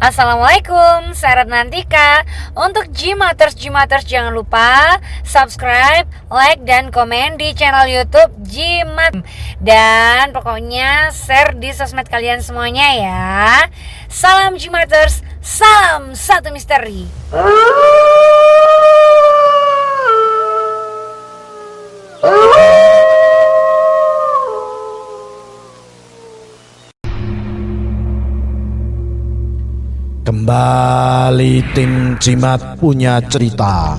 Assalamualaikum, saya Ratnantika. Untuk Gmaters jangan lupa subscribe, like, dan komen di channel YouTube Gmat. Dan pokoknya share di sosmed kalian semuanya ya. Salam Gmaters, salam satu misteri. Kembali tim Jimat punya cerita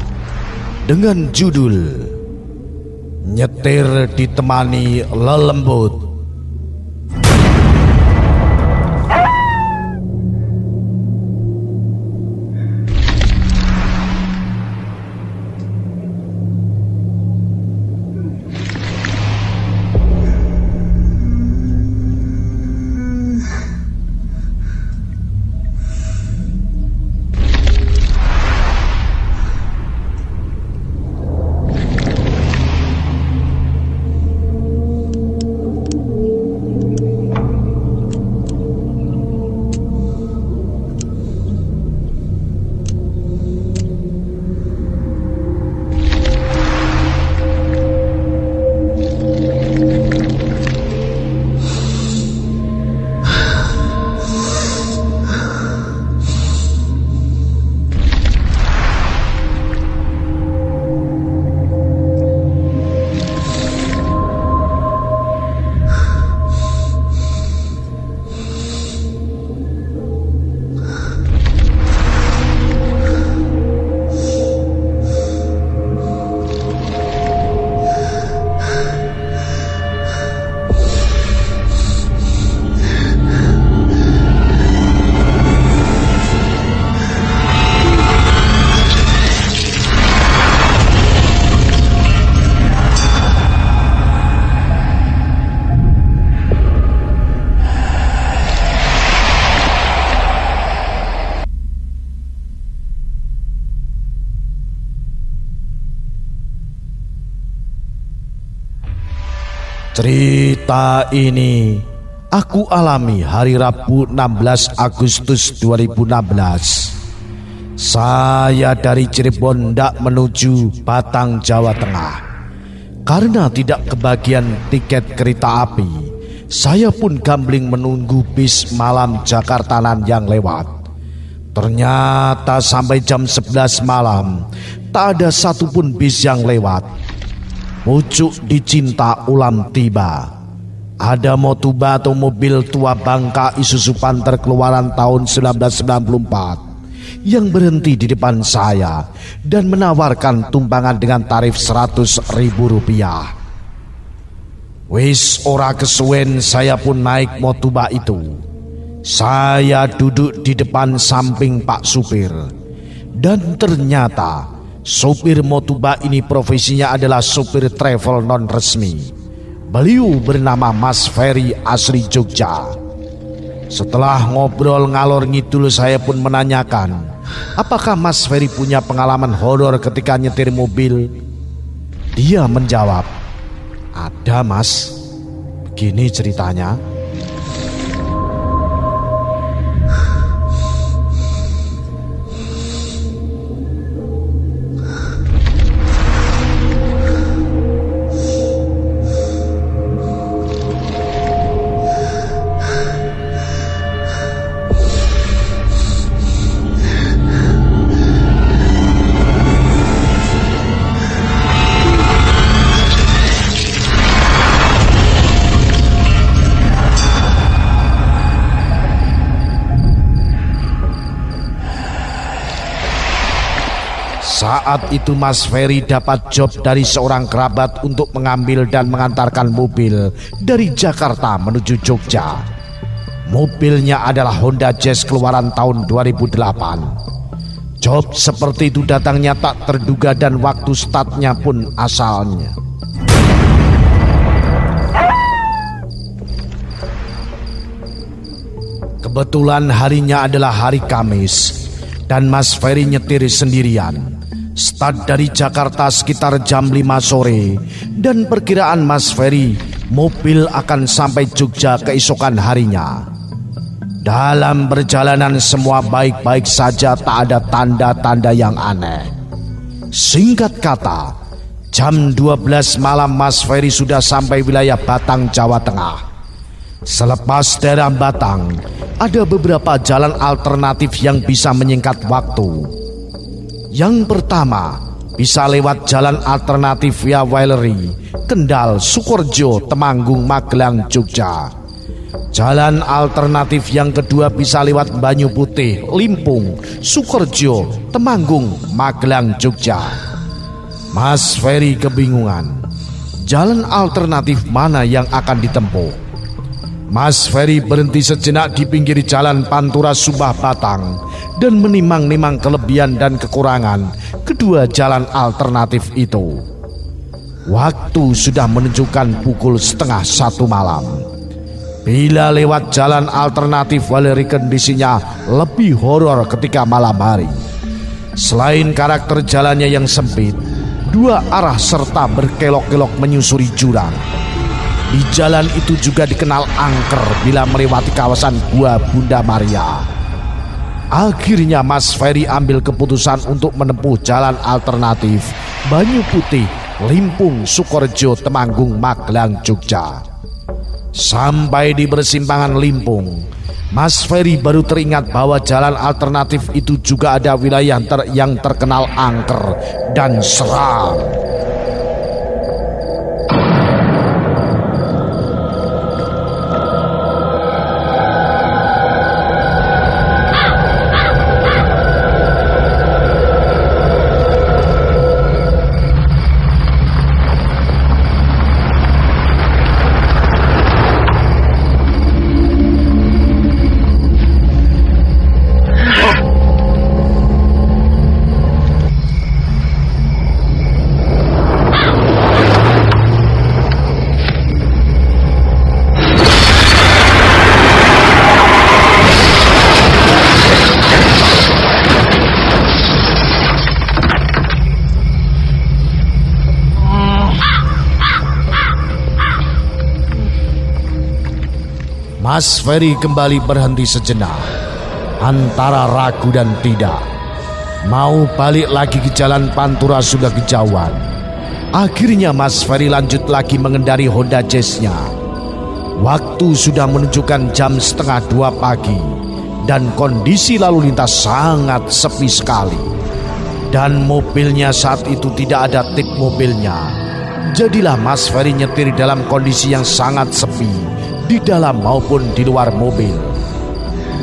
dengan judul Nyetir Ditemani Lelembut. Cerita ini aku alami hari Rabu 16 Agustus 2016. Saya dari Cirebon hendak menuju Batang, Jawa Tengah. Karena tidak kebagian tiket kereta api, saya pun gambling menunggu bis malam Jakartanan yang lewat. Ternyata sampai jam 11 malam tak ada satupun bis yang lewat. Pucuk dicinta ulam tiba. Ada Motuba atau mobil tua bangka Isuzu Panther keluaran tahun 1994 yang berhenti di depan saya dan menawarkan tumpangan dengan tarif Rp100.000. Wis ora kesuwen saya pun naik Motuba itu. Saya duduk di depan samping Pak supir. Dan ternyata sopir Motuba ini profesinya adalah sopir travel non resmi. Beliau bernama Mas Ferry asli Jogja. Setelah ngobrol ngalor ngidul, saya pun menanyakan, apakah Mas Ferry punya pengalaman horor ketika nyetir mobil? Dia menjawab, ada Mas. Begini ceritanya. Saat itu Mas Ferry dapat job dari seorang kerabat untuk mengambil dan mengantarkan mobil dari Jakarta menuju Jogja. Mobilnya adalah Honda Jazz keluaran tahun 2008. Job seperti itu datangnya tak terduga dan waktu startnya pun asalnya. Kebetulan harinya adalah hari Kamis dan Mas Ferry nyetir sendirian. Start dari Jakarta sekitar jam 5 sore dan perkiraan Mas Ferry mobil akan sampai Jogja keesokan harinya. Dalam perjalanan semua baik-baik saja, tak ada tanda-tanda yang aneh. Singkat kata, jam 12 malam Mas Ferry sudah sampai wilayah Batang, Jawa Tengah. Selepas daerah Batang, ada beberapa jalan alternatif yang bisa menyingkat waktu. Yang pertama, bisa lewat jalan alternatif via Waileri, Kendal, Sukorejo, Temanggung, Magelang, Jogja. Jalan alternatif yang kedua bisa lewat Banyu Putih, Limpung, Sukorejo, Temanggung, Magelang, Jogja. Mas Ferry kebingungan, jalan alternatif mana yang akan ditempuh. Mas Ferry berhenti sejenak di pinggir jalan Pantura Subah Batang dan menimang-nimang kelebihan dan kekurangan kedua jalan alternatif itu. Waktu sudah menunjukkan pukul 12:30 malam. Bila lewat jalan alternatif Waileri, kondisinya lebih horor ketika malam hari. Selain karakter jalannya yang sempit, dua arah serta berkelok-kelok menyusuri jurang. Di jalan itu juga dikenal angker bila melewati kawasan Gua Bunda Maria. Akhirnya Mas Ferry ambil keputusan untuk menempuh jalan alternatif Banyu Putih, Limpung, Sukorejo, Temanggung, Magelang, Jogja. Sampai di persimpangan Limpung, Mas Ferry baru teringat bahwa jalan alternatif itu juga ada wilayah yang terkenal angker dan seram. Mas Ferry kembali berhenti sejenak, antara ragu dan tidak. Mau balik lagi ke jalan Pantura sudah kejauhan. Akhirnya Mas Ferry lanjut lagi mengendari Honda Jazz-nya. Waktu sudah menunjukkan jam 1:30 pagi dan kondisi lalu lintas sangat sepi sekali. Dan mobilnya saat itu tidak ada tip mobilnya. Jadilah Mas Ferry nyetir dalam kondisi yang sangat sepi, di dalam maupun di luar mobil.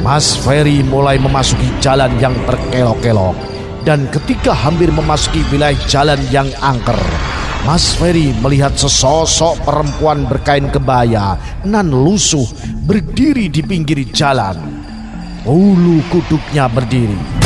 Mas Ferry mulai memasuki jalan yang berkelok-kelok, dan ketika hampir memasuki wilayah jalan yang angker, Mas Ferry melihat sesosok perempuan berkain kebaya nan lusuh berdiri di pinggir jalan. Bulu kuduknya berdiri.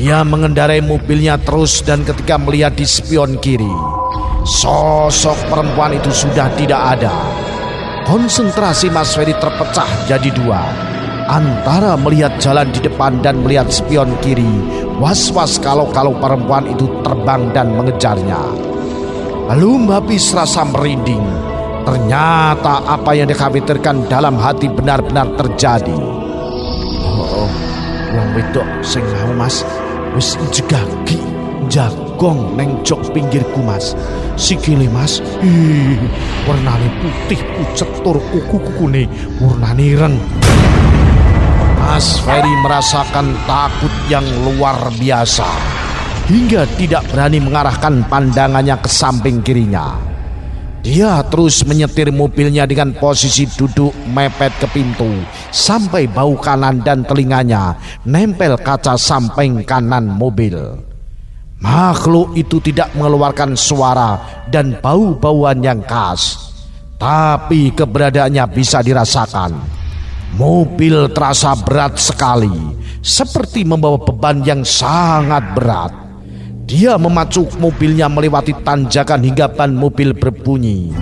Dia mengendarai mobilnya terus, dan ketika melihat di spion kiri, sosok perempuan itu sudah tidak ada. Konsentrasi Mas Ferry terpecah jadi dua, antara melihat jalan di depan dan melihat spion kiri, was-was kalau perempuan itu terbang dan mengejarnya. Belum habis rasa merinding, ternyata apa yang dikhawatirkan dalam hati benar-benar terjadi. Wong wedok sing mau Mas wis jegagi jagong neng jok pinggirku Mas. Sikile Mas, warnane putih pucet tur kuku-kukune warnane ireng. Mas Ferry merasakan takut yang luar biasa hingga tidak berani mengarahkan pandangannya ke samping kirinya. Dia terus menyetir mobilnya dengan posisi duduk mepet ke pintu sampai bau kanan dan telinganya nempel kaca samping kanan mobil. Makhluk itu tidak mengeluarkan suara dan bau-bauan yang khas, tapi keberadaannya bisa dirasakan. Mobil terasa berat sekali, seperti membawa beban yang sangat berat. Dia memacu mobilnya melewati tanjakan hingga ban mobil berbunyi.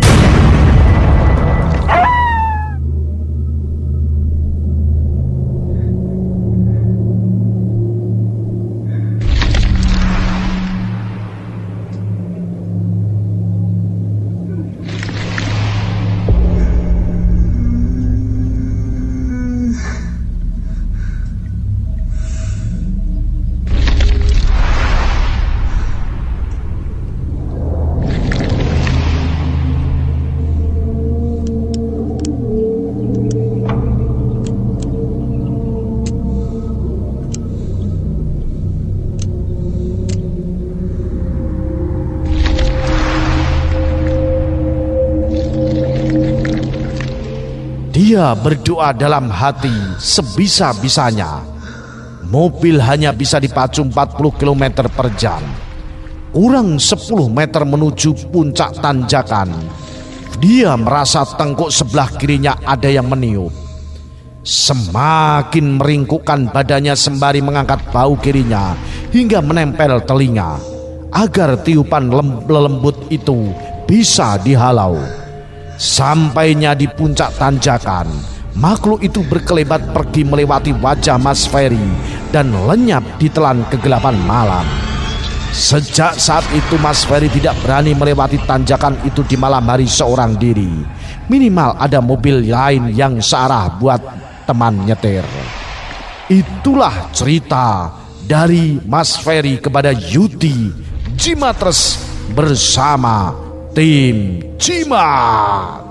Dia berdoa dalam hati sebisa-bisanya. Mobil hanya bisa dipacu 40 km per jam. Kurang 10 meter menuju puncak tanjakan. Dia merasa tengkuk sebelah kirinya ada yang meniup. Semakin meringkukkan badannya sembari mengangkat bahu kirinya hingga menempel telinga agar tiupan lembut itu bisa dihalau. Sampainya di puncak tanjakan, makhluk itu berkelebat pergi melewati wajah Mas Ferry dan lenyap di telan kegelapan malam. Sejak saat itu Mas Ferry tidak berani melewati tanjakan itu di malam hari seorang diri. Minimal ada mobil lain yang searah buat teman nyetir. Itulah cerita dari Mas Ferry kepada Yudi Jimatres bersama Tim Jimat.